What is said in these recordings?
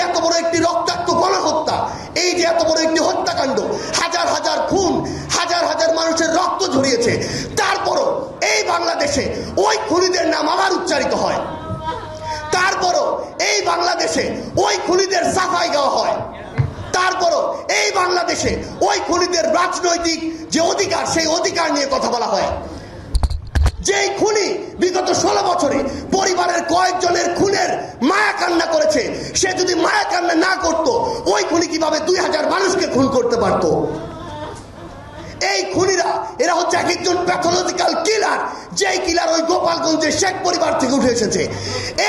এত বড় একটি রক্তাক্ত গণহত্যা, এই যে এত বড় একটি হত্যাকাণ্ড, হাজার হাজার খুন, হাজার হাজার মানুষের রক্ত ঝরিয়েছে, তারপরও এই বাংলাদেশে ওই খুনিদের নাম আবার উচ্চারিত হয়। তারপরও এই বাংলাদেশে ওই খুনিদের সাফাই গাওয়া হয়। তারপরও এই বাংলাদেশে ওই খুনিদের রাজনৈতিক যে অধিকার, সেই অধিকার নিয়ে কথা বলা হয়। যেই খুনি বিগত 16 বছরে পরিবারের কয়েকজনের খুনের মায়া কান্না করেছে, সে যদি মায়া কান্না না করত, ওই খুনি কিভাবে 2000 মানুষকে খুন করতে পারত? এই খুনিরা এরা হচ্ছে এক একজন প্যাথোলজিক্যাল কিলার, যেই কিলার ওই গোপালগঞ্জের শেখ পরিবার থেকে উঠে এসেছে।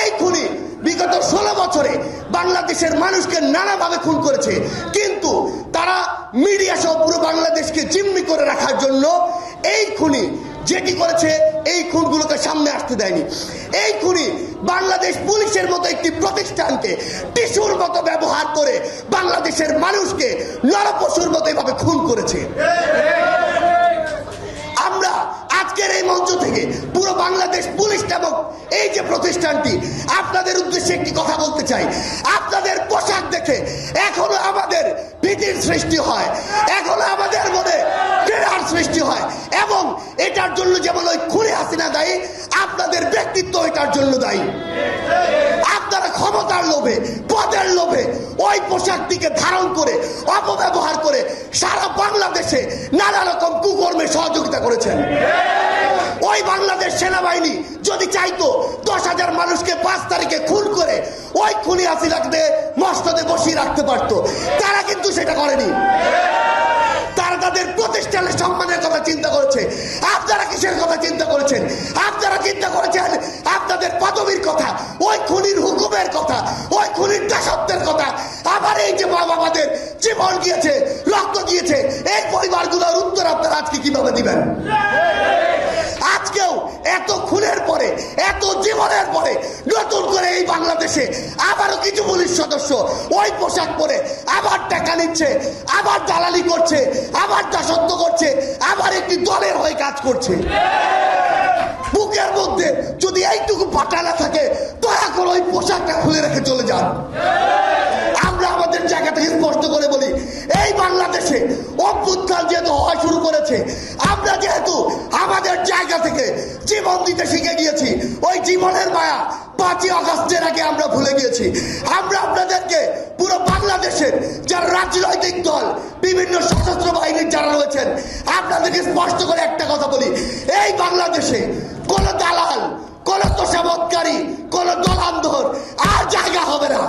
এই খুনি বিগত 16 বছরে বাংলাদেশের মানুষকে নানাভাবে খুন করেছে, কিন্তু তারা মিডিয়া সহ পুরো বাংলাদেশকে জিম্মি করে রাখার জন্য এই খুনি যেটি করেছে, এই খুনগুলোকে সামনে আসতে দেয়নি। এই খুনি বাংলাদেশ পুলিশের মতো একটি প্রতিষ্ঠানকে টিস্যুর মতো ব্যবহার করে বাংলাদেশের মানুষকে নরপশুর মতো এভাবে খুন করেছে। আমরা আজকের এই মঞ্চ থেকে পুরো বাংলাদেশ পুলিশ এবং এই যে প্রতিষ্ঠানটি, আপনাদের উদ্দেশ্যে একটি কথা বলতে চাই। আপনাদের পোশাক দেখে এখনো আমাদের ভীতির সৃষ্টি হয়, এখনো আমাদের মনে ঘৃণার সৃষ্টি হয়, এবং এটার জন্য যেমন ওই খুনি হাসিনা দায়ী, আপনাদের ব্যক্তিত্ব এটার জন্য দায়ী। আপনারা ক্ষমতার লোভে, পদের লোভে ওই পোশাকটিকে ধারণ করে অপব্যবহার করে সারা বাংলাদেশে নানা রকম কুকর্মে সহযোগিতা করেছেন। ওই বাংলাদেশ সেনাবাহিনী যদি চাইতো 10,000 মানুষকে 5 তারিখে খুন করে ওই খুনি হাসিনাকে মসনদে বসিয়ে রাখতে পারতো, তারা কিন্তু সেটা করেনি। তারা তাদের প্রতিষ্ঠানের সম্মানের কথা চিন্তা করেছে। আপনারা কিসের কথা চিন্তা করেছেন? আপনারা চিন্তা করেছেন আপনাদের পদবীর কথা, ওই খুনির হুকুমের কথা, ওই খুনির দাসত্বের কথা। আবার এই যে মা বাবাদের জীবন গিয়েছে, রক্ত গিয়েছে, এই পরিবারগুলোর উত্তর আপনারা আজকে কিভাবে দিবেন? আজকেও এত খুনের পরে, এত জীবনের পরে নতুন করে এই বাংলাদেশে আবারও কিছু পুলিশ সদস্য ওই পোশাক পরে আবার টাকা নিচ্ছে, আবার দালালি করছে, আবার দাসত্ব করছে, আবার একটি দলের হয়ে কাজ করছে। বুকের মধ্যে যদি এইটুকু পাটা না থাকে, দয়া করে ওই পোশাকটা খুলে রেখে চলে যান। আমরা আমাদের জায়গা থেকে স্পষ্ট করে বলি, এই বাংলাদেশে অভ্যুত্থান যেহেতু হওয়া শুরু করেছে, আমরা যেহেতু আমাদের জায়গা থেকে জীবন দিতে শিখে গিয়েছি, ওই জীবনের মায়া 5ই আগস্টের আগে আমরা ভুলে গিয়েছি। আমরা আপনাদেরকে পুরো বাংলাদেশের যারা রাজনৈতিক দল, বিভিন্ন সশস্ত্র বাহিনীর যারা রয়েছেন, আপনাদেরকে স্পষ্ট করে একটা কথা বলি, এই বাংলাদেশে কোন দালাল, কোন তোষামতকারী, কোন দলান্ধর আর জায়গা হবে না।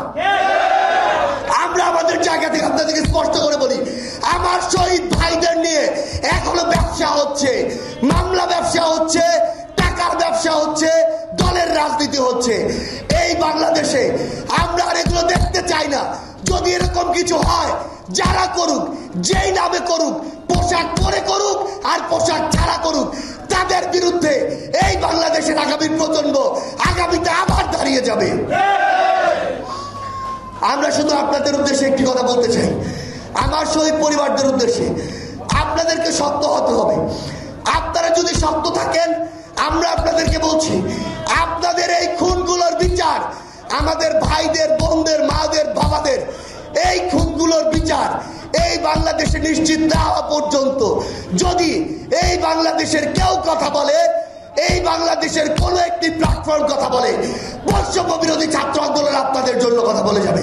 আমরা আমাদের জায়গা থেকে আপনাদেরকে স্পষ্ট করে বলি, আমার শহীদ ভাইদের নিয়ে এখনো ব্যবসা হচ্ছে, মামলা ব্যবসা হচ্ছে, টাকার ব্যবসা হচ্ছে, দলের রাজনীতি হচ্ছে। এই বাংলাদেশে আমরা আর এগুলো দেখতে চাই না। যদি এরকম কিছু হয়, যারা করুক, যেই নামে করুক, পোশাক পরে করুক আর পোশাক ছাড়া করুক, তাদের বিরুদ্ধে এই বাংলাদেশের আগামী প্রজন্ম আগামীতে আবার দাঁড়িয়ে যাবে। আমরা শুধু আপনাদের উদ্দেশ্যে একটি কথা বলতে চাই, আমার শহীদ পরিবারদের উদ্দেশ্যে, আপনাদেরকে শক্ত হতে হবে। আপনারা যদি শক্ত থাকেন, আমরা আপনাদেরকে বলছি, আপনাদের এই খুনগুলোর বিচার, আমাদের ভাইদের, বোনদের, মাদের, বাবাদের এই খুনগুলোর বিচার এই বাংলাদেশে নিশ্চিত না হওয়া পর্যন্ত যদি এই বাংলাদেশের কেউ কথা বলে, এই বাংলাদেশের কোন একটি প্ল্যাটফর্ম কথা বলে, বৈষম্য বিরোধী ছাত্র আন্দোলন আপনাদের জন্য কথা বলে যাবে।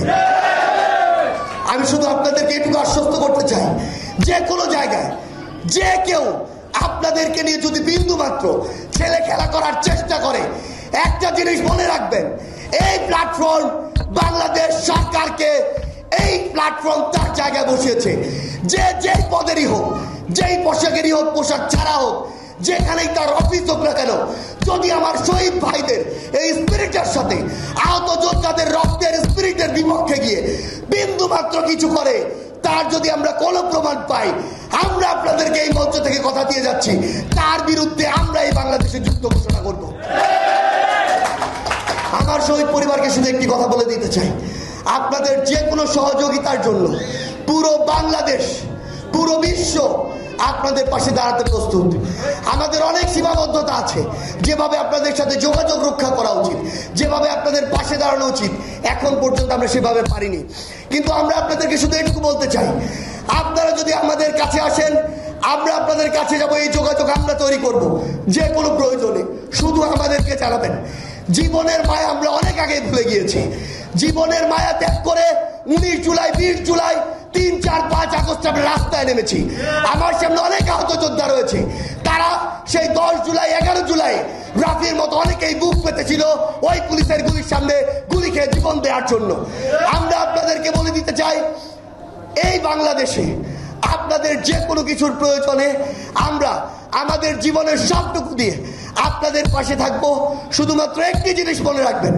আমি শুধু আপনাদেরকে এটুকু আশ্বস্ত করতে চাই, যে কোনো জায়গায় যে কেউ আপনাদেরকে নিয়ে যদি বিন্দু মাত্র ছেলে খেলা করার চেষ্টা করে, একটা জিনিস মনে রাখবেন, এই প্ল্যাটফর্ম বাংলাদেশ সরকারকে, এই প্ল্যাটফর্ম তার জায়গায় বসিয়েছে। যে যেই পদেরই হোক, যেই পোশাকেরই হোক, পোশাক ছাড়া হোক, যেখানেই তার অফিস হোক না কেন, যদি আমার শহীদ ভাইদের এই স্পিরিটের সাথে আহত যোদ্ধাদের রক্তের স্পিরিটের বিপক্ষে গিয়ে বিন্দু মাত্র কিছু করে, তার যদি আমরা কোনো প্রমাণ পাই, আমরা আপনাদেরকে এই মঞ্চ থেকে কথা দিয়ে যাচ্ছি, তার বিরুদ্ধে আমরা এই বাংলাদেশে যুদ্ধ ঘোষণা করব। আমার শহীদ পরিবারকে শুধু একটি কথা বলে দিতে চাই, আপনাদের যে কোনো সহযোগিতার জন্য পুরো বাংলাদেশ, পুরো বিশ্ব আপনাদের পাশে দাঁড়াতে প্রস্তুত। আমাদের অনেক সীমাবদ্ধতা আছে, যেভাবে আপনাদের সাথে যোগাযোগ রক্ষা করা উচিত, যেভাবে আপনাদের পাশে দাঁড়ানো উচিত, এখন পর্যন্ত আমরা সেভাবে পারিনি। কিন্তু আমরা আপনাদেরকে শুধু এটুকু বলতে চাই, আপনারা যদি আমাদের কাছে আসেন, আমরা আপনাদের কাছে যাব, এই যোগাযোগ আমরা তৈরি করব। যে কোনো প্রয়োজনে শুধু আমাদেরকে জানাবেন। জীবনের মায়া আমরা অনেক আগে ভুলে গিয়েছি। জীবনের মায়া ত্যাগ করে 19 জুলাই, 20 জুলাই, 3, 4, 5 আগস্ট আমরা রাস্তায় নেমেছি। আমার সামনে অনেক আহত যোদ্ধা রয়েছে, তারা সেই 10 জুলাই, 11 জুলাই রাফির মতো অনেকেই বুক পেতেছিল ওই পুলিশের গুলির সামনে গুলি খেয়ে জীবন দেওয়ার জন্য। আমরা আপনাদেরকে বলে দিতে চাই, এই বাংলাদেশে আপনাদের যে কোনো কিছুর প্রয়োজনে আমরা আমাদের জীবনের সবটুকু দিয়ে আপনাদের পাশে থাকবো। শুধুমাত্র একটি জিনিস মনে রাখবেন,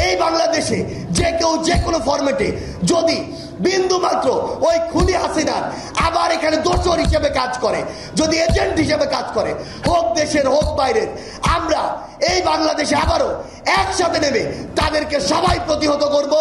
এই বাংলাদেশে যে কেউ যে কোনো ফরম্যাটে যদি বিন্দু মাত্র ওই খুনি হাসিনার আবার এখানে দোসর হিসেবে কাজ করে, যদি এজেন্ট হিসেবে কাজ করে, হোক দেশের হোক বাইরের, আমরা এই বাংলাদেশে আবারও একসাথে নেমে তাদেরকে সবাই প্রতিহত করব।